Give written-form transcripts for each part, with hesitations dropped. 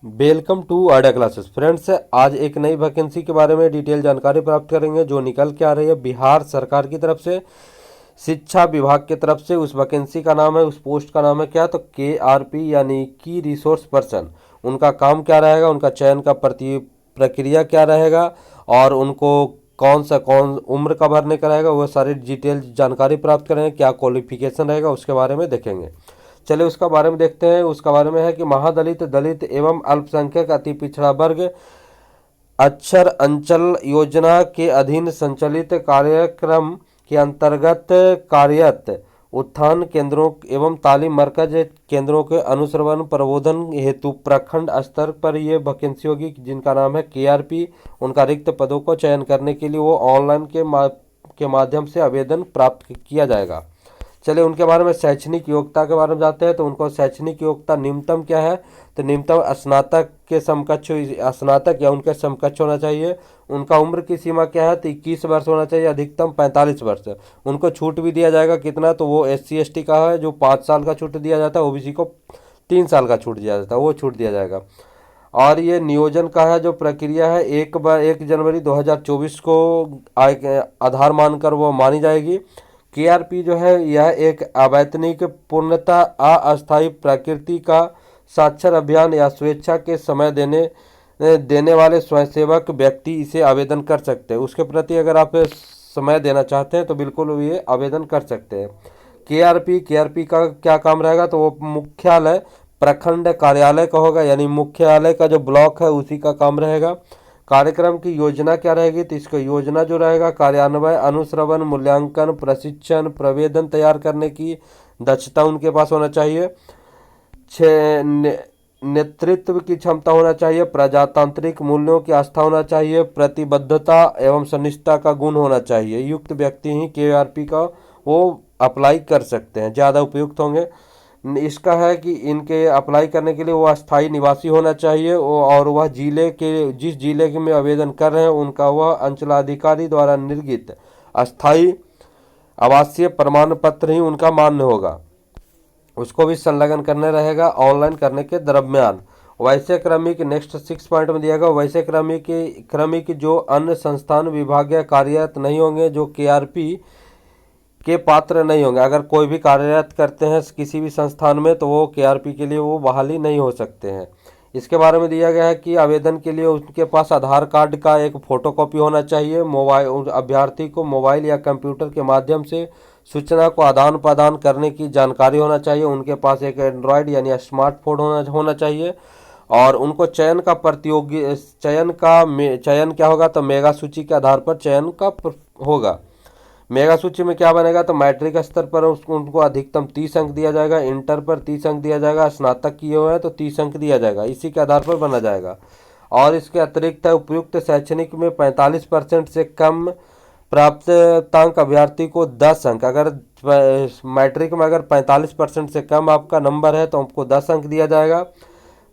Welcome to Idea classes friends. आज एक नई वैकेंसी के बारे में डिटेल जानकारी प्राप्त करेंगे जो निकल के आ रही है बिहार सरकार की तरफ से, शिक्षा विभाग की तरफ से। उस वैकेंसी का नाम है, उस पोस्ट का नाम है क्या, तो KRP यानी की रिसोर्स पर्सन। उनका काम क्या रहेगा, उनका चयन का प्रक्रिया क्या रहेगा और उनको कौन उम्र का भरने का रहेगा, वो सारी डिटेल जानकारी प्राप्त करेंगे। क्या क्वालिफिकेशन रहेगा उसके बारे में देखेंगे। चलिए उसका बारे में देखते हैं। उसका बारे में है कि महादलित, दलित एवं अल्पसंख्यक अति पिछड़ा वर्ग अक्षर अंचल योजना के अधीन संचालित कार्यक्रम के अंतर्गत कार्यरत उत्थान केंद्रों एवं तालीम मरकज केंद्रों के अनुश्रवण प्रबोधन हेतु प्रखंड स्तर पर ये वैकेंसी होगी जिनका नाम है KRP। उनका रिक्त पदों को चयन करने के लिए वो ऑनलाइन के माध्यम से आवेदन प्राप्त किया जाएगा। चलिए उनके बारे में शैक्षणिक योग्यता के बारे में जानते हैं। तो उनको शैक्षणिक योग्यता न्यूनतम क्या है, तो न्यूनतम स्नातक के समकक्ष, स्नातक या उनके समकक्ष होना चाहिए। उनका उम्र की सीमा क्या है, तो 21 वर्ष होना चाहिए, अधिकतम 45 वर्ष। उनको छूट भी दिया जाएगा कितना, तो वो SC ST का है जो 5 साल का छूट दिया जाता है, OBC को 3 साल का छूट दिया जाता है, वो छूट दिया जाएगा। और ये नियोजन का है जो प्रक्रिया है 1 जनवरी 2024 को आधार मानकर वो मानी जाएगी। KRP जो है यह एक अवैतनिक पूर्णतः अस्थायी प्रकृति का साक्षर अभियान या स्वेच्छा के समय देने वाले स्वयंसेवक व्यक्ति इसे आवेदन कर सकते हैं। उसके प्रति अगर आप समय देना चाहते हैं तो बिल्कुल ये आवेदन कर सकते हैं। KRP का क्या काम रहेगा, तो वो मुख्यालय प्रखंड कार्यालय का होगा, यानी मुख्यालय का जो ब्लॉक है उसी का काम रहेगा। कार्यक्रम की योजना क्या रहेगी, तो इसका योजना जो रहेगा कार्यान्वयन, अनुश्रवण, मूल्यांकन, प्रशिक्षण, प्रवेदन तैयार करने की दक्षता उनके पास होना चाहिए। नेतृत्व की क्षमता होना चाहिए, प्रजातांत्रिक मूल्यों की आस्था होना चाहिए, प्रतिबद्धता एवं सनिष्ठा का गुण होना चाहिए। युक्त व्यक्ति ही KRP का वो अप्लाई कर सकते हैं, ज़्यादा उपयुक्त होंगे। इसका है कि इनके अप्लाई करने के लिए वो अस्थायी निवासी होना चाहिए और वह जिस जिले के में आवेदन कर रहे हैं उनका वह अंचलाधिकारी द्वारा निर्गत अस्थायी आवासीय प्रमाण पत्र ही उनका मान्य होगा। उसको भी संलग्न करने रहेगा ऑनलाइन करने के दरम्यान। वैसे क्रमिक नेक्स्ट 6 पॉइंट में दिया गया, वैसे क्रमिक जो अन्य संस्थान विभाग या कार्यरत नहीं होंगे जो KRP के पात्र नहीं होंगे। अगर कोई भी कार्यरत करते हैं किसी भी संस्थान में तो वो KRP के लिए वो बहाली नहीं हो सकते हैं। इसके बारे में दिया गया है कि आवेदन के लिए उनके पास आधार कार्ड का एक फोटोकॉपी होना चाहिए। मोबाइल अभ्यर्थी को मोबाइल या कंप्यूटर के माध्यम से सूचना को आदान प्रदान करने की जानकारी होना चाहिए। उनके पास एक एंड्रॉयड यानी स्मार्टफोन होना चाहिए। और उनको चयन क्या होगा, तो मेगा सूची के आधार पर चयन का होगा। मेगा सूची में क्या बनेगा, तो मैट्रिक स्तर पर उनको अधिकतम 30 अंक दिया जाएगा, इंटर पर 30 अंक दिया जाएगा, स्नातक किए हुए हैं तो 30 अंक दिया जाएगा, इसी के आधार पर बना जाएगा। और इसके अतिरिक्त उपयुक्त शैक्षणिक में 45% से कम प्राप्तांक अभ्यर्थी को 10 अंक, अगर मैट्रिक में अगर 45% से कम आपका नंबर है तो आपको 10 अंक दिया जाएगा।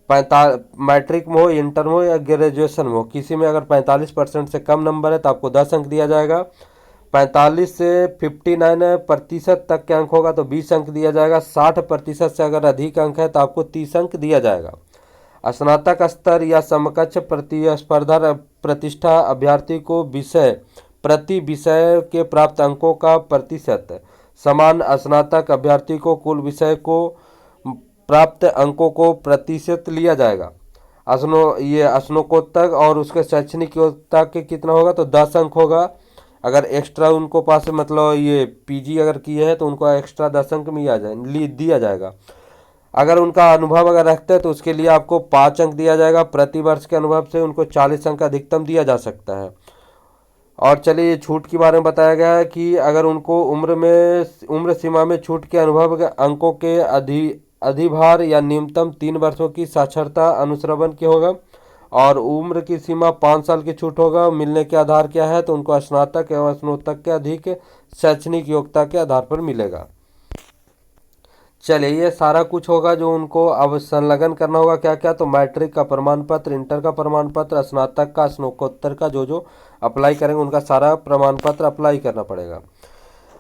मैट्रिक में हो, इंटर में हो या ग्रेजुएशन में हो, किसी में अगर 45% से कम नंबर है तो आपको 10 अंक दिया जाएगा। 45 से 59% तक के अंक होगा तो 20 अंक दिया जाएगा। 60% से अगर अधिक अंक है तो आपको 30 अंक दिया जाएगा। स्नातक स्तर या समकक्ष प्रतिस्पर्धा प्रतिष्ठा अभ्यर्थी को प्रति विषय के प्राप्त अंकों का प्रतिशत समान, स्नातक अभ्यर्थी को कुल विषय को प्राप्त अंकों को प्रतिशत लिया जाएगा। स्नातकोत्तर और उसके शैक्षणिक योग्यता के कितना होगा, तो 10 अंक होगा। अगर एक्स्ट्रा उनको पास मतलब ये PG अगर किए हैं तो उनको एक्स्ट्रा 10 अंक में दिया जाएगा। अगर उनका अनुभव अगर रखते हैं तो उसके लिए आपको 5 अंक दिया जाएगा। प्रति वर्ष के अनुभव से उनको 40 अंक अधिकतम दिया जा सकता है। और चलिए छूट के बारे में बताया गया है कि अगर उनको उम्र सीमा में छूट के अनुभव के अंकों के अधिभार या न्यूनतम 3 वर्षों की साक्षरता अनुश्रवण की होगा और उम्र की सीमा 5 साल की छूट होगा। मिलने के आधार क्या है, तो उनको स्नातक एवं स्नातक के अधिक शैक्षणिक योग्यता के आधार पर मिलेगा। चलिए ये सारा कुछ होगा जो उनको अब संलग्न करना होगा। क्या क्या, तो मैट्रिक का प्रमाण पत्र, इंटर का प्रमाण पत्र, स्नातक का, स्नातकोत्तर का जो अप्लाई करेंगे उनका सारा प्रमाण पत्र अप्लाई करना पड़ेगा।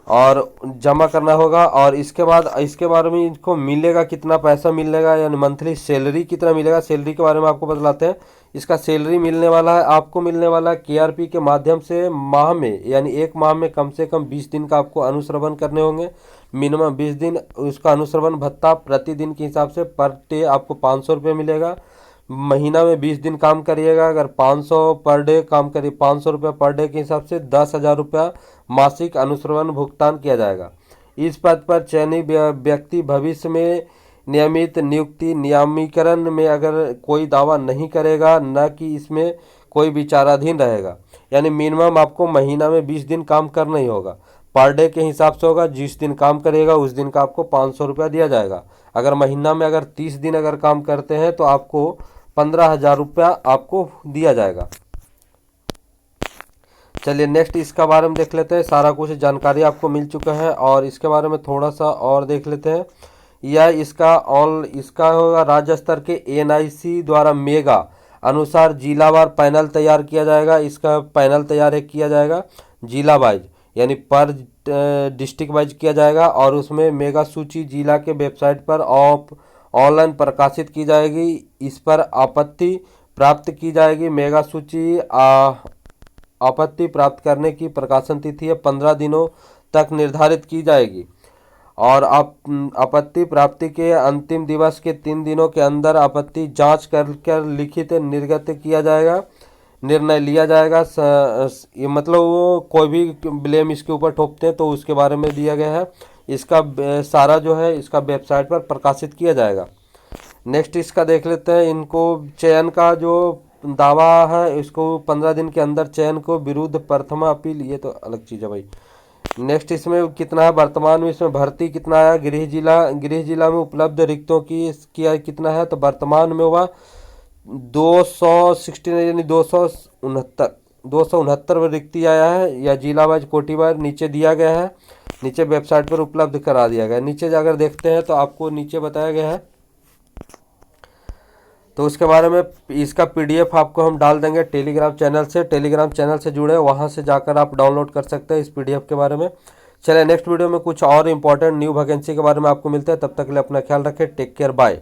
और जमा करना होगा। और इसके बाद इसके बारे में इनको मिलेगा कितना पैसा मिलेगा, यानी मंथली सैलरी कितना मिलेगा, सैलरी के बारे में आपको बतलाते हैं। इसका सैलरी मिलने वाला है, आपको मिलने वाला है केआरपी के माध्यम से माह में, यानी एक माह में कम से कम 20 दिन का आपको अनुश्रवण करने होंगे, मिनिमम 20 दिन। उसका अनुश्रवण भत्ता प्रतिदिन के हिसाब से पर डे आपको 500 रुपये मिलेगा। महीना में 20 दिन काम करिएगा, अगर 500 पर डे काम करिए, 500 रुपये पर डे के हिसाब से 10,000 रुपया मासिक अनुश्रवण भुगतान किया जाएगा। इस पद पर चयनित व्यक्ति भविष्य में नियमित नियुक्ति नियमीकरण में अगर कोई दावा नहीं करेगा, न कि इसमें कोई विचाराधीन रहेगा। यानी मिनिमम आपको महीना में 20 दिन काम करना ही होगा, पर डे के हिसाब से होगा। जिस दिन काम करेगा उस दिन का आपको 500 रुपया दिया जाएगा। अगर महीना में अगर 30 दिन अगर काम करते हैं तो आपको 15,000 रुपया आपको दिया जाएगा। चलिए नेक्स्ट इसका बारे में देख लेते हैं। सारा कुछ जानकारी आपको मिल चुका है और इसके बारे में थोड़ा सा और देख लेते हैं। यह इसका होगा राज्य स्तर के एनआईसी द्वारा मेगा अनुसार जिलावार पैनल तैयार किया जाएगा। इसका पैनल तैयार किया जाएगा जिला वाइज, यानी पर डिस्ट्रिक्ट वाइज किया जाएगा। और उसमें मेगा सूची जिला के वेबसाइट पर ऑनलाइन प्रकाशित की जाएगी। इस पर आपत्ति प्राप्त की जाएगी। मेगा सूची आपत्ति प्राप्त करने की प्रकाशन तिथि है 15 दिनों तक निर्धारित की जाएगी। और आपत्ति प्राप्ति के अंतिम दिवस के 3 दिनों के अंदर आपत्ति जांच कर लिखित निर्गत किया जाएगा, निर्णय लिया जाएगा। ये मतलब वो कोई भी ब्लेम इसके ऊपर ठोकते हैं तो उसके बारे में दिया गया है। इसका सारा जो है इसका वेबसाइट पर प्रकाशित किया जाएगा। नेक्स्ट इसका देख लेते हैं। इनको चयन का जो दावा है इसको 15 दिन के अंदर चयन को विरुद्ध प्रथमा अपील, ये तो अलग चीज़ है भाई। नेक्स्ट इसमें कितना है, वर्तमान में इसमें भर्ती कितना है, गृह जिला में उपलब्ध रिक्तों की कितना है, तो वर्तमान में हुआ 269 यानी 269 रिक्ति आया है, या जिला वाइज कोटि वाइज नीचे दिया गया है, नीचे वेबसाइट पर उपलब्ध करा दिया गया है। नीचे जाकर देखते हैं तो आपको नीचे बताया गया है, तो उसके बारे में इसका पीडीएफ आपको हम डाल देंगे टेलीग्राम चैनल से जुड़े, वहां से जाकर आप डाउनलोड कर सकते हैं इस पीडीएफ के बारे में। चलिए नेक्स्ट वीडियो में कुछ और इंपॉर्टेंट न्यू वैकेंसी के बारे में आपको मिलते हैं। तब तक के लिए अपना ख्याल रखें। Take care, bye.